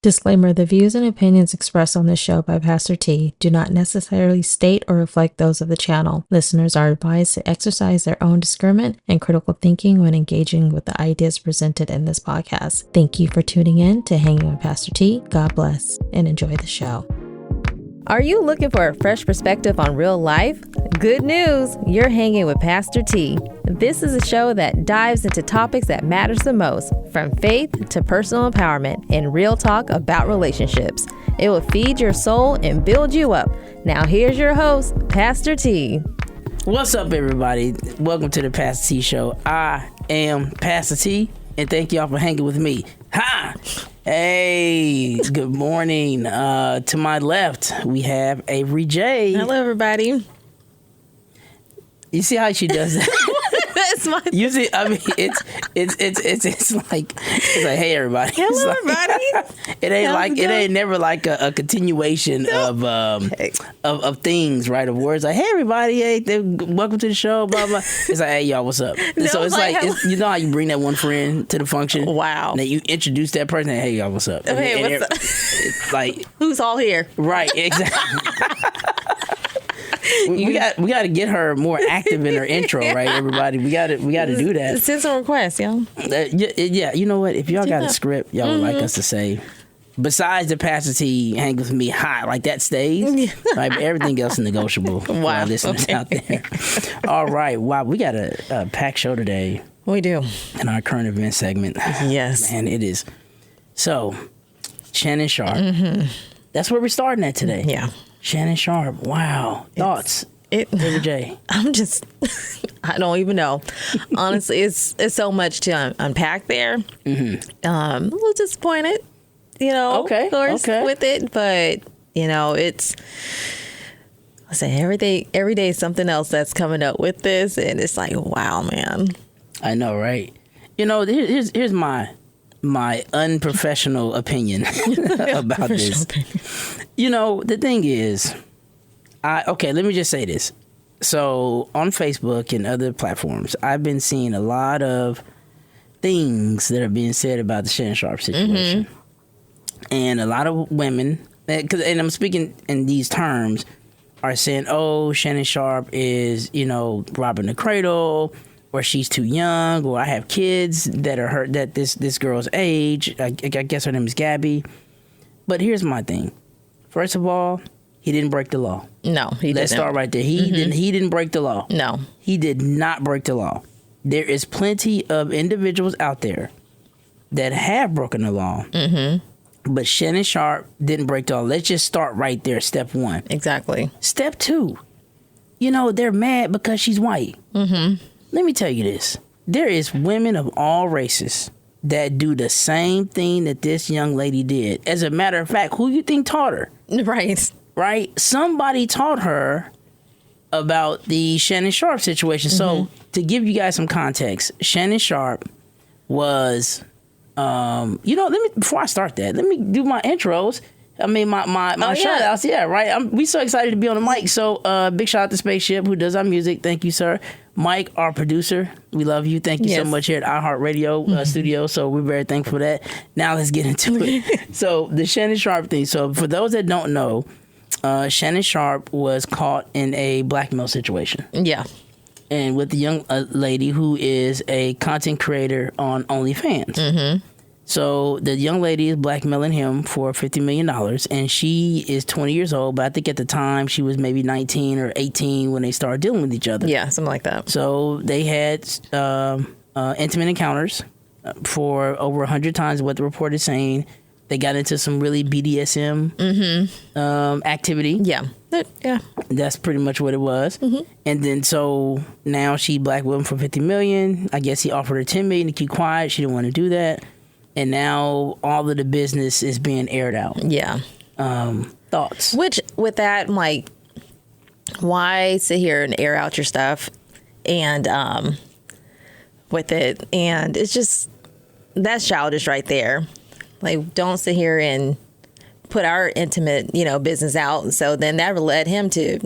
Disclaimer: the views and opinions expressed on this show by Pastor T do not necessarily state or reflect those of the channel. Listeners are advised to exercise their own discernment and critical thinking when engaging with the ideas presented in this podcast. Thank you for tuning in to Hanging with Pastor T. God bless and enjoy the show. Are you looking for a fresh perspective on real life? Good news! You're hanging with Pastor T. This is a show that dives into topics that matters the most, from faith to personal empowerment and real talk about relationships. It will feed your soul and build you up. Now here's your host, Pastor T. What's up, everybody? Welcome to the Pastor T Show. I am Pastor T, and thank y'all for hanging with me. Ha! Hey, good morning. To my left, we have Avery J. Hello, everybody. You see how she does that? That's my. You see, I mean, it's like hey, everybody. Hello, like, everybody. It ain't never like a continuation of things, right? Of words like, hey, everybody, hey, welcome to the show, blah blah. It's like, hey, y'all, what's up? No, so it's like you know how you bring that one friend to the function. Wow. And then you introduce that person. Hey, y'all, what's up? Hey, what's up? It's like, who's all here? Right, exactly. We got to get her more active in her intro, right? Everybody, we got to do that. Send some requests, y'all. Yeah, you know what? If y'all got a script, y'all would like us to say, besides the Pastor T hang with me high, like that stays. Right, but everything else is negotiable. Wow, listeners out there. All right, wow, we got a packed show today. We do in our current event segment. Yes, man, it is. So, Shannon Sharp. Mm-hmm. That's where we're starting at today. Yeah. Shannon Sharp, wow. Thoughts? Every J. I'm just, I don't even know. Honestly, it's so much to unpack there. Mm-hmm. A little disappointed, of course, with it. But, it's, I say every day is something else that's coming up with this. And it's like, wow, man. I know, right? Here's my unprofessional opinion about this. The thing is, let me just say this. So on Facebook and other platforms, I've been seeing a lot of things that are being said about the Shannon Sharp situation. Mm-hmm. And a lot of women, and I'm speaking in these terms, are saying, oh, Shannon Sharp is, robbing the cradle, or she's too young, or I have kids that are her, that this girl's age. I guess her name is Gabby. But here's my thing. First of all, he didn't break the law. No, he didn't. Let's start right there. He didn't break the law. No. He did not break the law. There is plenty of individuals out there that have broken the law. Mm-hmm. But Shannon Sharp didn't break the law. Let's just start right there, step one. Exactly. Step two, they're mad because she's white. Mm-hmm. Let me tell you this. There is women of all races that do the same thing that this young lady did. As a matter of fact, who you think taught her? Right? Somebody taught her about the Shannon Sharp situation. Mm-hmm. So to give you guys some context, Shannon Sharp was, before I start that, let me do my intros. I mean, my shout outs. Yeah, right. We so excited to be on the mic. So big shout out to Spaceship, who does our music. Thank you, sir. Mike, our producer, we love you. Thank you so much here at iHeartRadio studio. So we're very thankful for that. Now let's get into it. So the Shannon Sharp thing. So for those that don't know, Shannon Sharp was caught in a blackmail situation. Yeah. And with the young lady who is a content creator on OnlyFans. Mm-hmm. So the young lady is blackmailing him for $50 million, and she is 20 years old, but I think at the time she was maybe 19 or 18 when they started dealing with each other. Yeah, something like that. So they had intimate encounters for over 100 times, what the report is saying. They got into some really BDSM activity. Yeah. That's pretty much what it was. Mm-hmm. And then so now she blackmailed him for $50 million. I guess he offered her $10 million to keep quiet. She didn't want to do that. And now all of the business is being aired out. Yeah. Thoughts? Which, with that, like, why sit here and air out your stuff and with it? And it's just, that's childish right there. Like, don't sit here and put our intimate, business out. So then that led him to,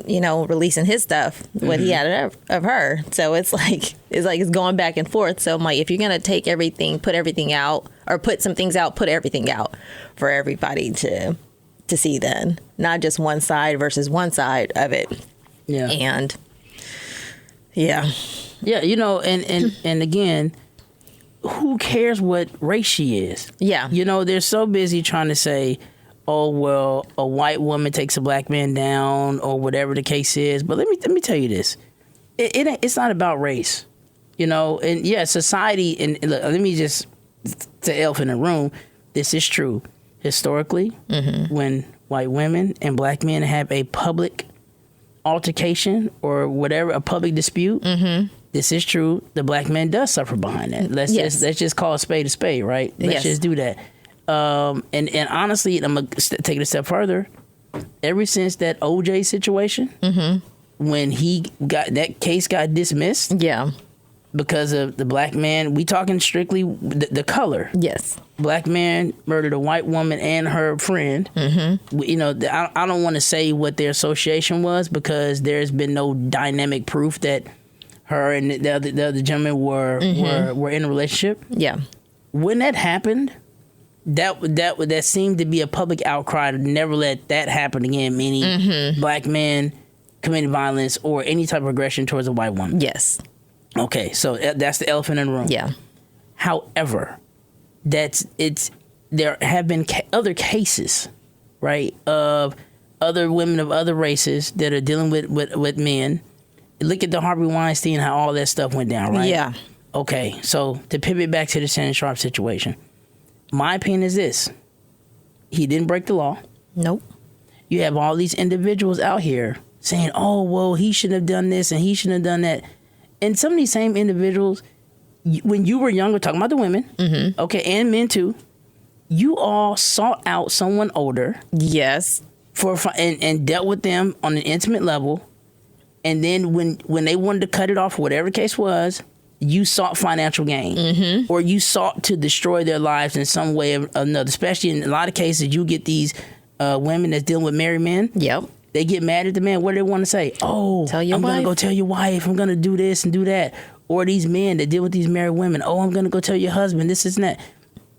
releasing his stuff, what he had of her. So it's like it's going back and forth. So I'm like, if you're going to take everything, put everything out, or put some things out, put everything out for everybody to see then, not just one side versus one side of it. Yeah. And yeah. Yeah, and again, who cares what race she is? Yeah. They're so busy trying to say, oh, well, a white woman takes a black man down or whatever the case is. But let me tell you this. It's not about race, and yeah, society. And look, let me just, the elephant in the room, this is true. Historically, when white women and black men have a public altercation or whatever, a public dispute, this is true. The black man does suffer behind that. Let's just call a spade, right? Let's just do that. And honestly, I'm gonna take it a step further. Ever since that OJ situation, when that case got dismissed, because of the black man, we talking strictly the color. Yes. Black man murdered a white woman and her friend. I don't want to say what their association was because there's been no dynamic proof that her and the other gentleman were in a relationship. Yeah. When that happened, that seemed to be a public outcry to never let that happen again. Meaning, black men committing violence or any type of aggression towards a white woman. Yes. Okay, so that's the elephant in the room. Yeah. However, there have been other cases, right, of other women of other races that are dealing with men. Look at the Harvey Weinstein, how all that stuff went down, right? Yeah. Okay, so to pivot back to the Shannon Sharp situation, my opinion is this. He didn't break the law. Nope. You have all these individuals out here saying, oh, well, he shouldn't have done this and he shouldn't have done that. And some of these same individuals, when you were younger, talking about the women, okay, and men too, you all sought out someone older. Yes. And dealt with them on an intimate level. And then when they wanted to cut it off, whatever the case was, you sought financial gain. Or you sought to destroy their lives in some way or another. Especially in a lot of cases, you get these women that's dealing with married men. Yep. They get mad at the man. What do they want to say? Oh, tell your I'm going to go tell your wife. I'm going to do this and do that. Or these men that deal with these married women. Oh, I'm going to go tell your husband this and that.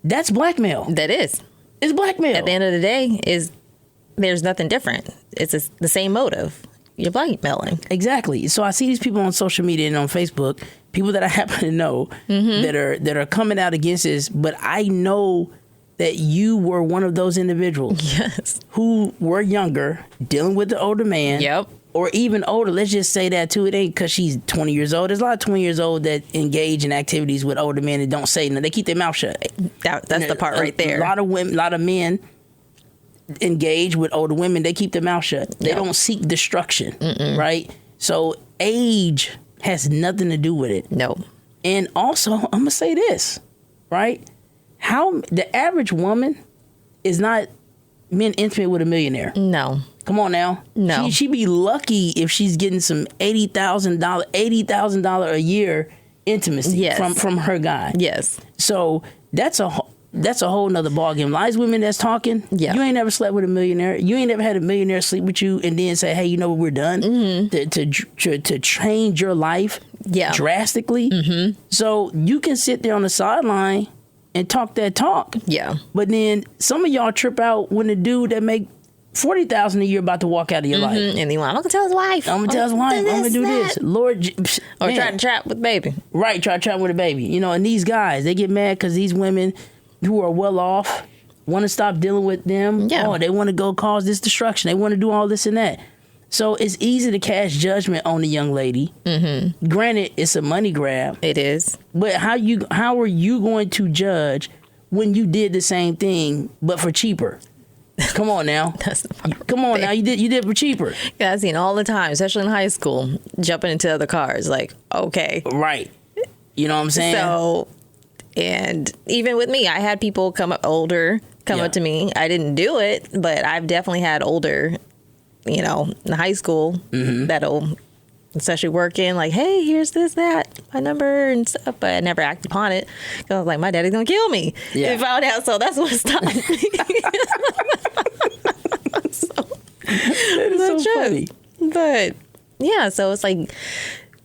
That's blackmail. That is. It's blackmail. At the end of the day, there's nothing different. It's the same motive. You're blackmailing. Exactly. So I see these people on social media and on Facebook, people that I happen to know that are coming out against this, but I know that you were one of those individuals who were younger, dealing with the older man. Yep. Or even older. Let's just say that too. It ain't because she's 20 years old. There's a lot of 20 years old that engage in activities with older men and don't say nothing. They keep their mouth shut. That's the part right there. A lot of men engage with older women. They keep their mouth shut. They don't seek destruction. Right? So age has nothing to do with it. No. And also, I'm going to say this. Right? How the average woman is not being intimate with a millionaire. No. Come on now. No. She be lucky if she's getting some $80,000 a year intimacy from her guy. Yes. So that's a whole nother ballgame. A lot of women that's talking, you ain't never slept with a millionaire. You ain't never had a millionaire sleep with you and then say, hey, you know what, we're done. To change your life drastically. So you can sit there on the sideline and talk that talk. Yeah. But then some of y'all trip out when the dude that make $40,000 a year about to walk out of your life. And he want, I'm gonna tell his wife. I'm gonna do this. Lord, or try to trap with baby. Right, try to trap with a baby. And these guys, they get mad because these women who are well off want to stop dealing with them. Yeah. Oh, they want to go cause this destruction. They want to do all this and that. So it's easy to cast judgment on the young lady. Granted, it's a money grab. It is. But how are you going to judge when you did the same thing but for cheaper? Come on now. That's the part. Come on now. You did for cheaper. Yeah, I've seen all the time, especially in high school, jumping into other cars. Like, okay. Right. You know what I'm saying? So, and even with me, I had people come up to me. I didn't do it, but I've definitely had older, in high school that'll, especially working, like, hey, here's this, that, my number and stuff. But I never acted upon it. Because I was like, my daddy's going to kill me if I found out. So that's what stopped me. But yeah, so it's like,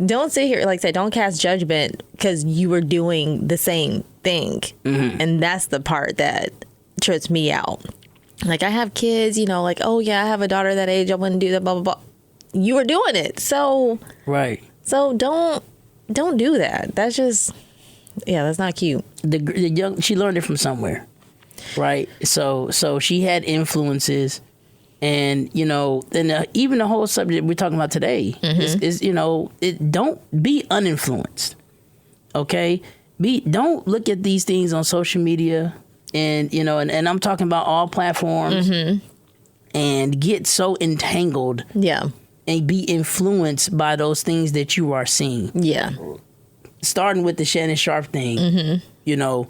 don't sit here, like I say, don't cast judgment because you were doing the same thing. And that's the part that trips me out. Like, I have kids, you know, like, oh yeah, I have a daughter that age, I wouldn't do that, blah, blah, blah. You were doing it. So, Right. So don't do that. That's just, yeah, that's not cute. The young, she learned it from somewhere. Right. So she had influences. And, you know, then even the whole subject we're talking about today is, you know, don't be uninfluenced. Okay? Don't look at these things on social media and, you know, and I'm talking about all platforms and get so entangled. Yeah. And be influenced by those things that you are seeing. Yeah. Starting with the Shannon Sharp thing, you know,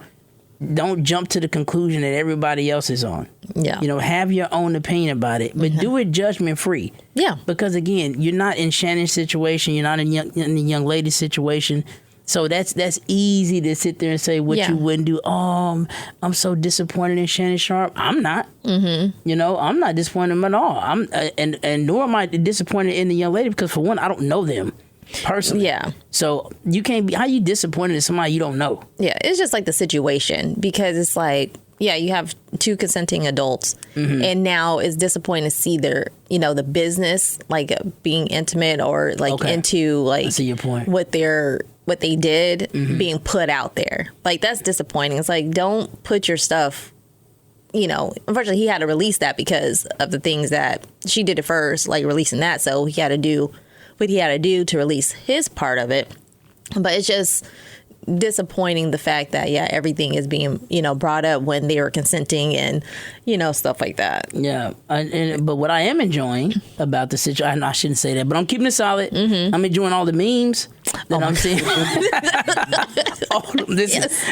don't jump to the conclusion that everybody else is on. Yeah. You know, have your own opinion about it, but do it judgment free. Yeah. Because again, you're not in Shannon's situation. You're not in the young lady's situation. So that's easy to sit there and say what you wouldn't do. Oh, I'm so disappointed in Shannon Sharp. I'm not. You know, I'm not disappointed in them at all. And nor am I disappointed in the young lady because for one, I don't know them personally. Yeah. So you can't be. How you disappointed in somebody you don't know? Yeah, it's just like the situation because it's like, yeah, you have two consenting adults, and now it's disappointing to see their, you know, the business like being intimate or like into like I see your point. what they did being put out there. Like, that's disappointing. It's like, don't put your stuff, you know, unfortunately he had to release that because of the things that she did it first, like releasing that. So he had to do what he had to do to release his part of it. But it's just disappointing the fact that, yeah, everything is being, you know, brought up when they were consenting and, you know, stuff like that. Yeah. But what I am enjoying about the situation, I shouldn't say that, but I'm keeping it solid. I'm enjoying all the memes that I'm seeing.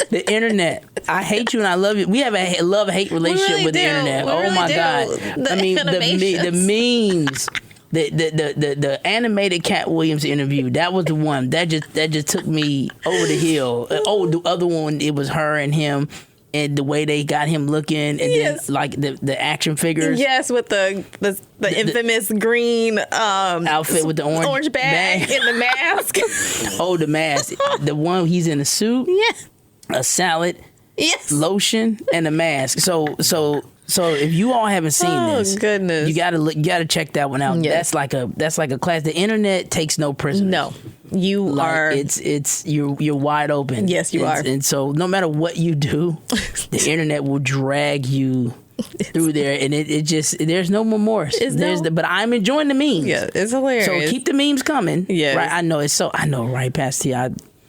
The internet. I hate you and I love you. We have a love-hate relationship really with the internet. We My really God. The I mean, the memes. The animated Cat Williams interview, that was the one that just took me over the hill. The other one, it was her and him and the way they got him looking, and then like the action figures. Yes, with the infamous green outfit with the orange bag and the mask. The mask. The one he's in a suit. Yeah. A salad. Yes. Lotion and a mask. So if you all haven't seen this, goodness, you gotta check that one out. Yes. That's like a class. The internet takes no prisoners. No, you are. You're wide open. Yes, you are. And so no matter what you do, the internet will drag you through there, and it just there's no remorse. But I'm enjoying the memes. Yeah, it's hilarious. So keep the memes coming. Yeah, right. I know, right, Pasty.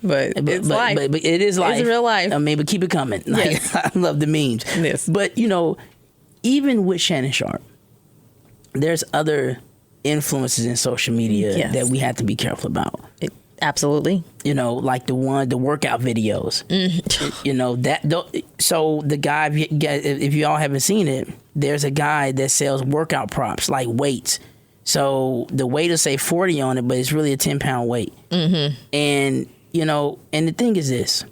But it's life. But it is life. It's real life. I mean, but keep it coming. Yes. I love the memes. Yes. But, you know, even with Shannon Sharp, there's other influences in social media that we have to be careful about. Absolutely. You know, like the workout videos. You know, so the guy, if you all haven't seen it, there's a guy that sells workout props, like weights. So the weight will say 40 on it, but it's really a 10-pound weight. And, you know, and the thing is this.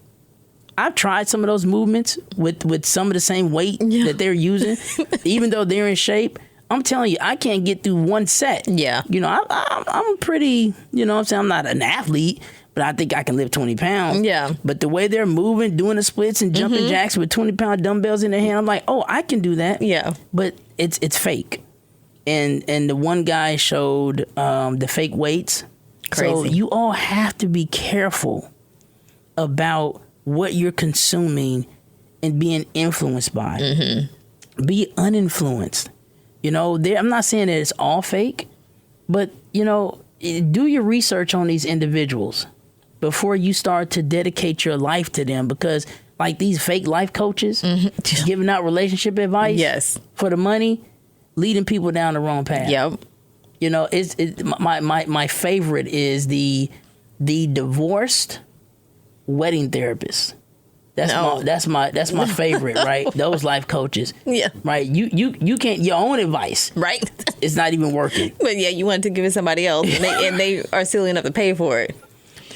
I've tried some of those movements with some of the same weight that they're using, even though they're in shape. I'm telling you, I can't get through one set. Yeah. You know, I'm pretty, you know what I'm saying? I'm not an athlete, but I think I can lift 20 pounds. Yeah. But the way they're moving, doing the splits and jumping jacks with 20-pound dumbbells in their hand, I'm like, oh, I can do that. Yeah. But it's fake. And the one guy showed the fake weights. Crazy. So you all have to be careful about what you're consuming and being influenced by. Be uninfluenced. You know, I'm not saying that it's all fake, but, you know, do your research on these individuals before you start to dedicate your life to them, because like these fake life coaches giving out relationship advice for the money, leading people down the wrong path. Yep. You know, my favorite is the divorced wedding therapist. That's my favorite, right? Those life coaches. Yeah. Right. You can't, your own advice. Right. It's not even working. But yeah, you want to give it somebody else and they are silly enough to pay for it.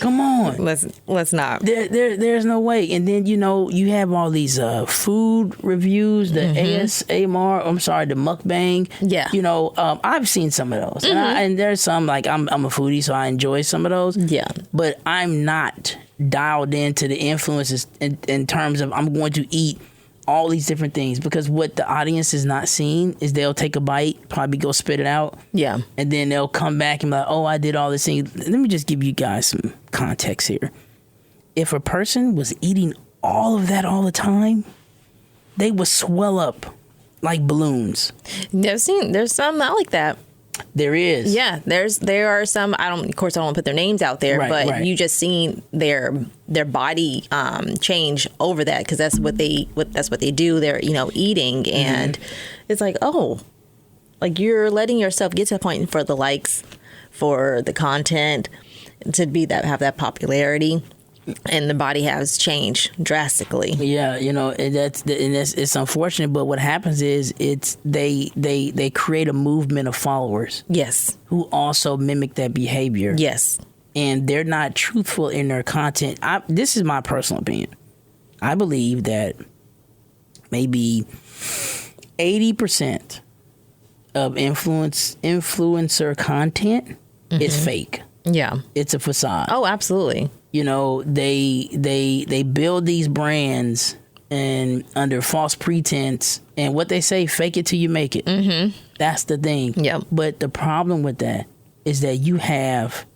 Come on. Let's not. There's no way. And then, you have all these food reviews, the ASMR, the mukbang. Yeah. I've seen some of those. And there's some, like, I'm a foodie, so I enjoy some of those. Yeah. But I'm not dialed into the influences in terms of I'm going to eat all these different things, because what the audience is not seeing is they'll take a bite, probably go spit it out. Yeah. And then they'll come back and be like, oh, I did all this thing. Let me just give you guys some context here. If a person was eating all of that all the time, they would swell up like balloons. There's some not like that. There is. Yeah, there are some. Of course, I don't want to put their names out there, but you just seen their body change over that, because that's what they do. They're eating, and it's like, oh, like you're letting yourself get to a point for the likes, for the content, to have that popularity. And the body has changed drastically. Yeah, it's unfortunate, but what happens is they create a movement of followers. Yes. Who also mimic that behavior. Yes. And they're not truthful in their content. This is my personal opinion. I believe that maybe 80% of influencer content is fake. Yeah. It's a facade. Oh, absolutely. They build these brands and under false pretense, and what they say, fake it till you make it. Mm-hmm. That's the thing. Yep. But the problem with that is that you have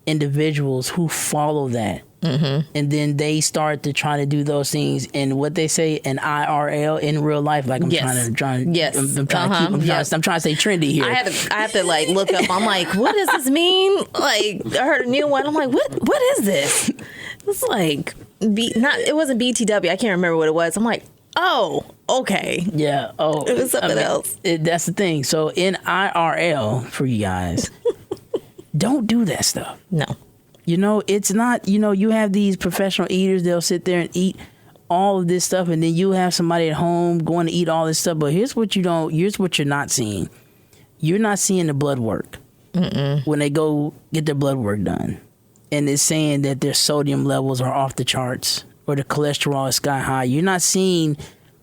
individuals who follow that. Mm-hmm. And then they start to try to do those things in what they say in IRL, in real life. Like I'm trying to stay trendy here. I have to like look up. I'm like, what does this mean? Like, I heard a new one. I'm like, what is this? It's like it wasn't BTW. I can't remember what it was. I'm like, oh, okay. Yeah. Oh, it was something else. That's the thing. So in IRL, for you guys, don't do that stuff. No. It's not, you have these professional eaters, they'll sit there and eat all of this stuff, and then you have somebody at home going to eat all this stuff. But here's what you're not seeing. You're not seeing the blood work. When they go get their blood work done. And it's saying that their sodium levels are off the charts, or the cholesterol is sky high. You're not seeing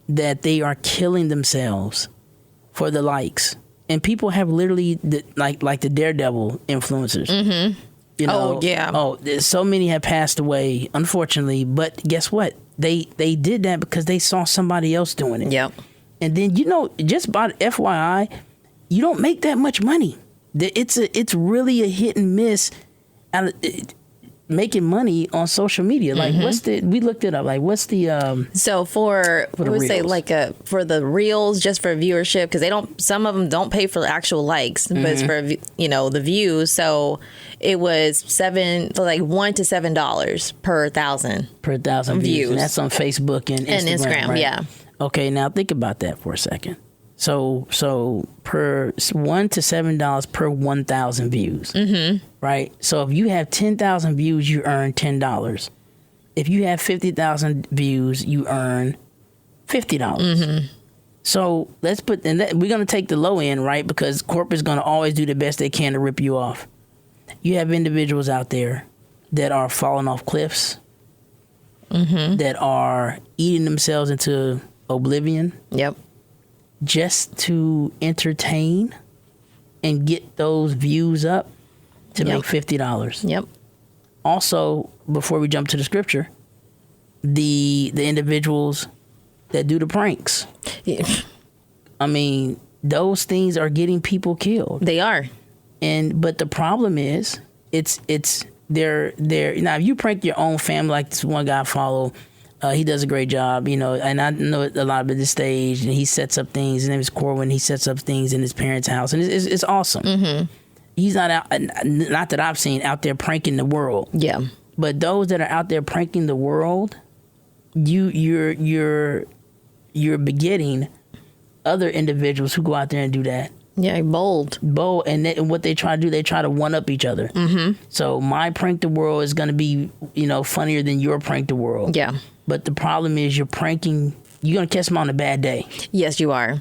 that they are killing themselves for the likes. And people have literally, like the Daredevil influencers. Mm-hmm. Oh, yeah. Oh, so many have passed away, unfortunately. But guess what? They did that because they saw somebody else doing it. Yep. And then, just about FYI, you don't make that much money. It's really a hit and miss making money on social media. Like, we looked it up. Like, what's the so for the we would say reels? like for the reels, just for viewership, because some of them don't pay for the actual likes, but it's for the views. So it was $1 to $7 per thousand views. And that's on Facebook and Instagram, right? Yeah. Okay, now think about that for a second. So per $1 to $7 per 1,000 views, right? So if you have 10,000 views, you earn $10. If you have 50,000 views, you earn $50. So we're gonna take the low end, right? Because corporate's gonna always do the best they can to rip you off. You have individuals out there that are falling off cliffs, that are eating themselves into oblivion. Yep. Just to entertain and get those views up to make $50. Yep. Also, before we jump to the scripture, the individuals that do the pranks. Yeah. I mean, those things are getting people killed. They are. But the problem is, they're now if you prank your own family, like this one guy I follow. He does a great job, and I know a lot of this stage, and he sets up things. His name is Corwin. He sets up things in his parents' house, and it's awesome. He's not out, not that I've seen, out there pranking the world. Yeah. But those that are out there pranking the world, you're begetting other individuals who go out there and do that. Yeah, bold, and what they try to do, they try to one up each other. So my prank the world is going to be, funnier than your prank the world. Yeah. But the problem is you're going to catch them on a bad day. Yes, you are.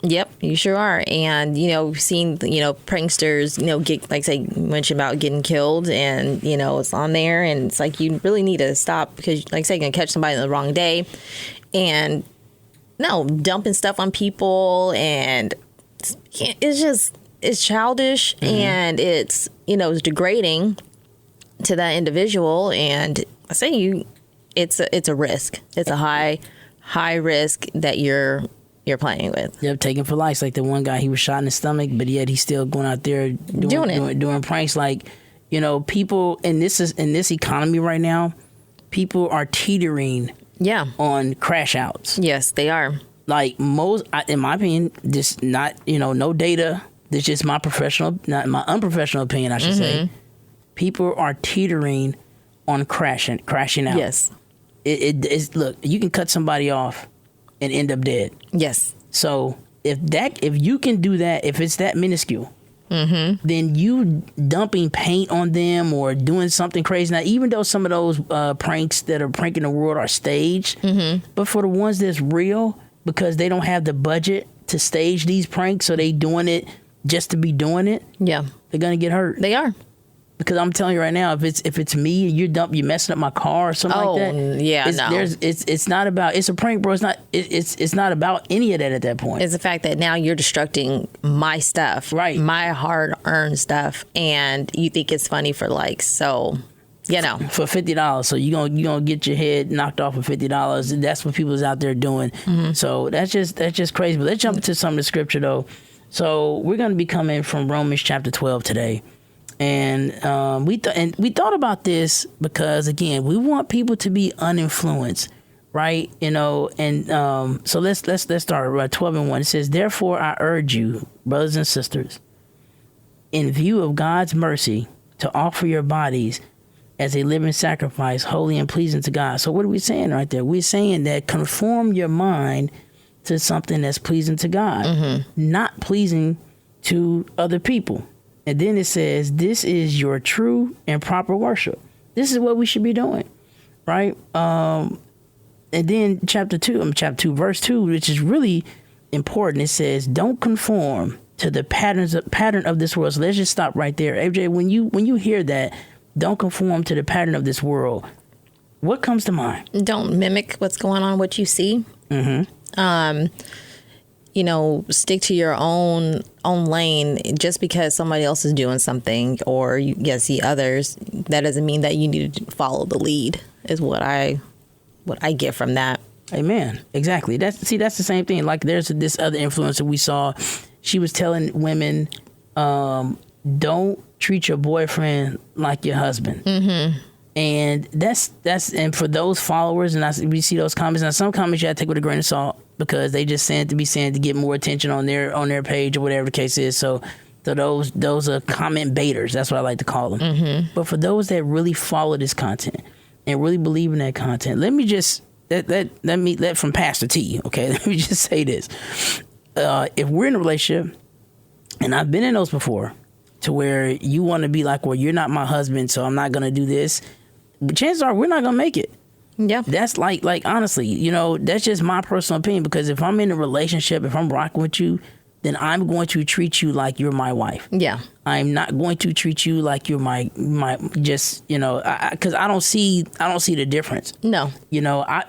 Yep, you sure are. And, we've seen, pranksters, get, like say, mention about getting killed and, it's on there. And it's like, you really need to stop because, like say, you're going to catch somebody on the wrong day. And no, dumping stuff on people. And it's childish and it's, it's degrading to that individual. And I say it's a risk. It's a high risk that you're playing with. Yep, taking for life. Like the one guy, he was shot in the stomach, but yet he's still going out there doing pranks. Like, people in this economy right now, people are teetering on crash outs. Yes, they are. Like most, in my opinion, just not, no data. This is just my unprofessional opinion, I should say. People are teetering on crashing out. Yes. It's look, you can cut somebody off and end up dead. Yes. So if you can do that, if it's that minuscule, then you dumping paint on them or doing something crazy. Now, even though some of those pranks that are pranking the world are staged, but for the ones that's real, because they don't have the budget to stage these pranks, so they doing it just to be doing it. Yeah, they're gonna get hurt. They are. Because I'm telling you right now, if it's me and you're messing up my car or something like that. Yeah, it's not about, it's a prank, bro. It's not about any of that at that point. It's the fact that now you're destructing my stuff, right? My hard-earned stuff, and you think it's funny for likes. So, for $50, so you gonna get your head knocked off for $50. That's what people's out there doing. So that's just crazy. But let's jump into some of the scripture though. So we're gonna be coming from Romans chapter 12 today. And we thought about this because, again, we want people to be uninfluenced, right? So let's start 12:1. It says, "Therefore I urge you, brothers and sisters, in view of God's mercy, to offer your bodies as a living sacrifice, holy and pleasing to God." So what are we saying right there? We're saying that conform your mind to something that's pleasing to God, not pleasing to other people. And then it says, "This is your true and proper worship." This is what we should be doing, right? And then chapter 2, verse 2, which is really important. It says, "Don't conform to the pattern of this world." So let's just stop right there. AJ, when you hear that, don't conform to the pattern of this world, what comes to mind? Don't mimic what's going on, what you see. Stick to your own lane. Just because somebody else is doing something or you see others, that doesn't mean that you need to follow the lead, is what I get from that. Amen. Exactly. That's the same thing. Like there's this other influencer we saw. She was telling women, don't treat your boyfriend like your husband. And that's and for those followers, and we see those comments. Now some comments you have to take with a grain of salt, because they just saying to get more attention on their page or whatever the case is. So those are comment baiters. That's what I like to call them. But for those that really follow this content and really believe in that content, let me just let from Pastor T. Okay, let me just say this: if we're in a relationship, and I've been in those before, to where you want to be like, well, you're not my husband, so I'm not gonna do this. But chances are we're not gonna make it. Yeah, that's like honestly, that's just my personal opinion. Because if I'm in a relationship, if I'm rocking with you, then I'm going to treat you like you're my wife. Yeah, I'm not going to treat you like you're my just because I don't see the difference. No,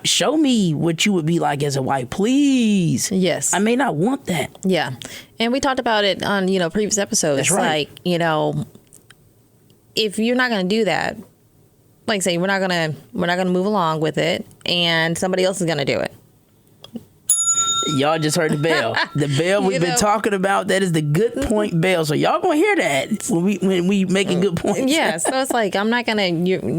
show me what you would be like as a wife, please. Yes, I may not want that. Yeah, and we talked about it on previous episodes. That's right. Like if you're not going to do that, like say we're not gonna move along with it, and somebody else is gonna do it. Y'all just heard the bell. The bell we've been talking about. That is the good point bell. So y'all gonna hear that when we making good points. Yeah. So it's like you're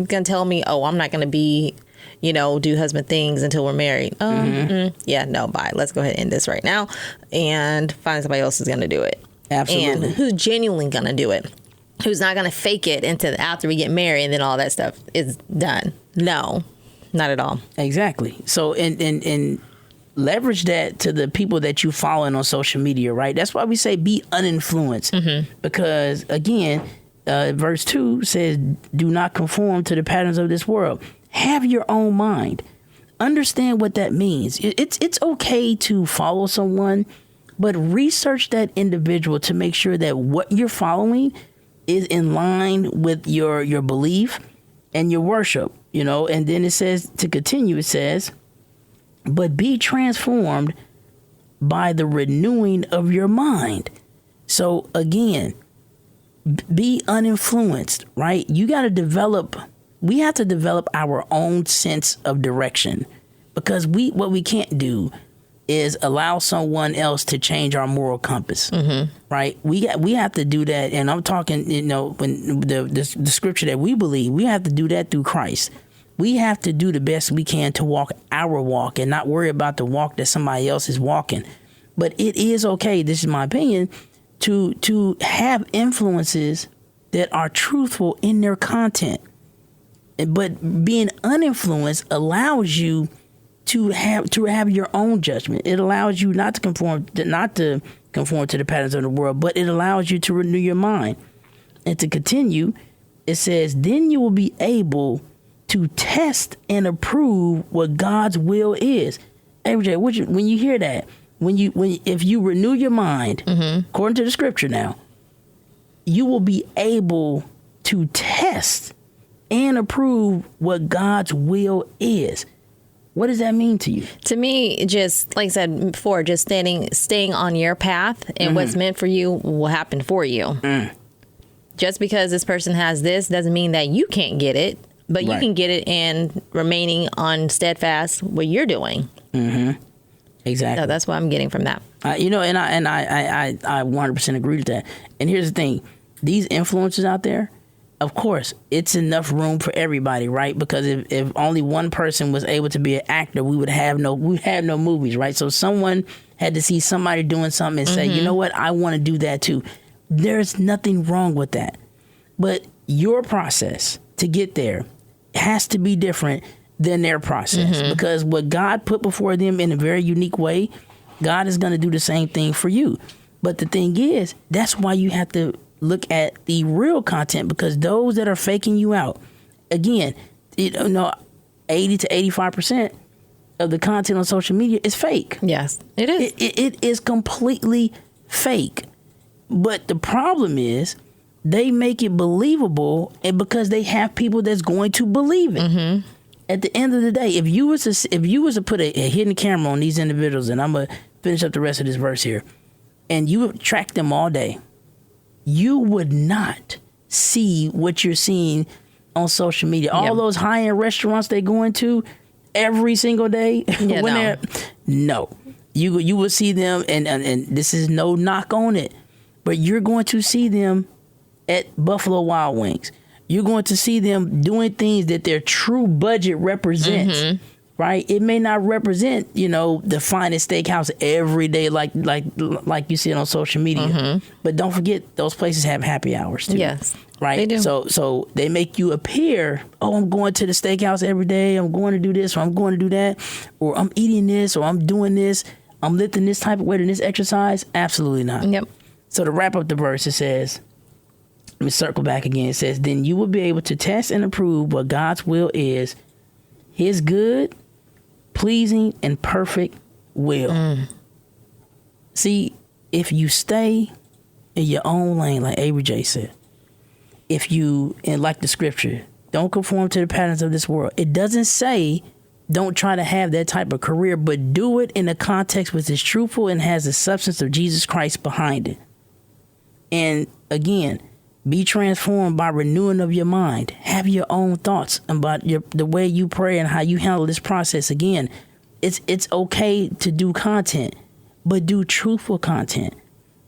gonna tell me, oh, I'm not gonna be, do husband things until we're married. Yeah. No. Bye. Let's go ahead and end this right now, and find somebody else who's gonna do it. Absolutely. And who's genuinely gonna do it. Who's not going to fake it until after we get married and then all that stuff is done. No, not at all. Exactly. So, and leverage that to the people that you following on social media, right? That's why we say be uninfluenced. Because, again, verse 2 says, do not conform to the patterns of this world. Have your own mind. Understand what that means. It's okay to follow someone but research that individual to make sure that what you're following is in line with your belief and your worship, and then it says, to continue, it says, but be transformed by the renewing of your mind. So again, be uninfluenced, right? We have to develop our own sense of direction, because what we can't do is allow someone else to change our moral compass, right? We have to do that. And I'm talking, when the scripture that we believe, we have to do that through Christ. We have to do the best we can to walk our walk and not worry about the walk that somebody else is walking. But it is okay, this is my opinion, to have influences that are truthful in their content. But being uninfluenced allows you to have your own judgment. It allows you not to conform to the patterns of the world, but it allows you to renew your mind. And to continue, it says, then you will be able to test and approve what God's will is. AJ, when you hear that, if you renew your mind, according to the scripture now, you will be able to test and approve what God's will is. What does that mean to you? To me, just like I said before, just staying on your path, and what's meant for you will happen for you. Just because this person has this doesn't mean that you can't get it, but you can get it and remaining on steadfast what you're doing. Exactly. So that's what I'm getting from that. I 100% agree with that. And here's the thing: these influencers out there, of course, it's enough room for everybody, right? Because if only one person was able to be an actor, we have no movies, right? So someone had to see somebody doing something and say, you know what, I want to do that too. There's nothing wrong with that. But your process to get there has to be different than their process, because what God put before them in a very unique way, God is going to do the same thing for you. But the thing is, that's why you have to look at the real content, because those that are faking you out, again, 80 to 85% of the content on social media is fake. Yes, it is. It is completely fake. But the problem is they make it believable, and because they have people that's going to believe it. At the end of the day, if you was to put a hidden camera on these individuals, and I'm gonna finish up the rest of this verse here, and you would track them all day, you would not see what you're seeing on social media. All those high-end restaurants they go into every single day. You will see them, and this is no knock on it, but you're going to see them at Buffalo Wild Wings. You're going to see them doing things that their true budget represents. Right? It may not represent, the finest steakhouse every day like you see it on social media. But don't forget, those places have happy hours too. Yes. Right? They do. So they make you appear, I'm going to the steakhouse every day, I'm going to do this, or I'm going to do that, or I'm eating this, or I'm doing this, I'm lifting this type of weight in this exercise. Absolutely not. Yep. So to wrap up the verse, it says, let me circle back again. It says, then you will be able to test and approve what God's will is, his good, pleasing, and perfect will. See, if you stay in your own lane, like Avery J said, and like the scripture, don't conform to the patterns of this world. It doesn't say don't try to have that type of career, but do it in a context which is truthful and has the substance of Jesus Christ behind it. And again, be transformed by renewing of your mind. Have your own thoughts about the way you pray and how you handle this process. Again, it's okay to do content, but do truthful content,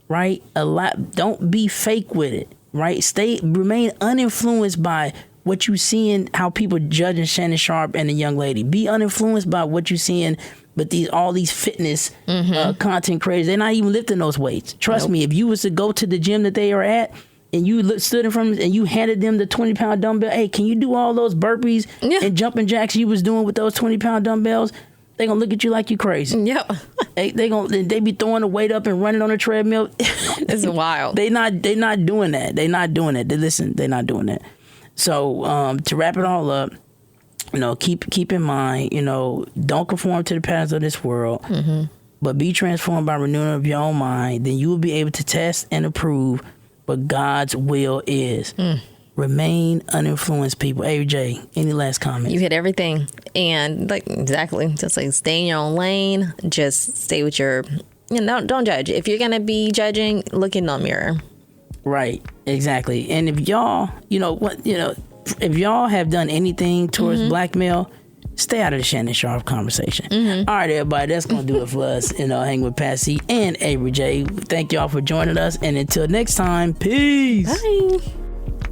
right? Don't be fake with it, right? Remain uninfluenced by what you seeing, how people judging Shannon Sharp and the young lady. Be uninfluenced by what you seeing, but all these fitness content creators, they're not even lifting those weights. Trust me, if you was to go to the gym that they are at, and you stood in front of them and you handed them the 20-pound dumbbell, hey, can you do all those burpees and jumping jacks you was doing with those 20-pound dumbbells? They gonna look at you like you crazy. Yep. they be throwing the weight up and running on the treadmill. It's wild. They not doing that. They're not doing that. They're not doing that. So to wrap it all up, keep in mind, don't conform to the patterns of this world, but be transformed by renewing of your own mind. Then you will be able to test and approve what God's will is. Remain uninfluenced, people. AJ, any last comments? You hit everything. And like, exactly, just like stay in your own lane. Just stay with your, don't judge. If you're going to be judging, look in the mirror. Right, exactly. And if y'all, if y'all have done anything towards blackmail, stay out of the Shannon Sharp conversation. All right, everybody, that's going to do it for us. Hang with Pat C and Avery J. Thank y'all for joining us. And until next time, peace. Bye.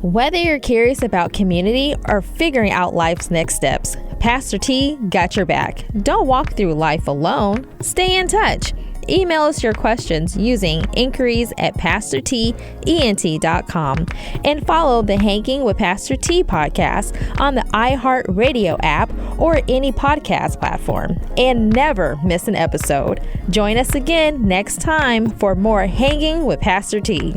Whether you're curious about community or figuring out life's next steps, Pastor T got your back. Don't walk through life alone. Stay in touch. Email us your questions using inquiries@pastortent.com and follow the Hanging with Pastor T podcast on the iHeartRadio app or any podcast platform. And never miss an episode. Join us again next time for more Hanging with Pastor T.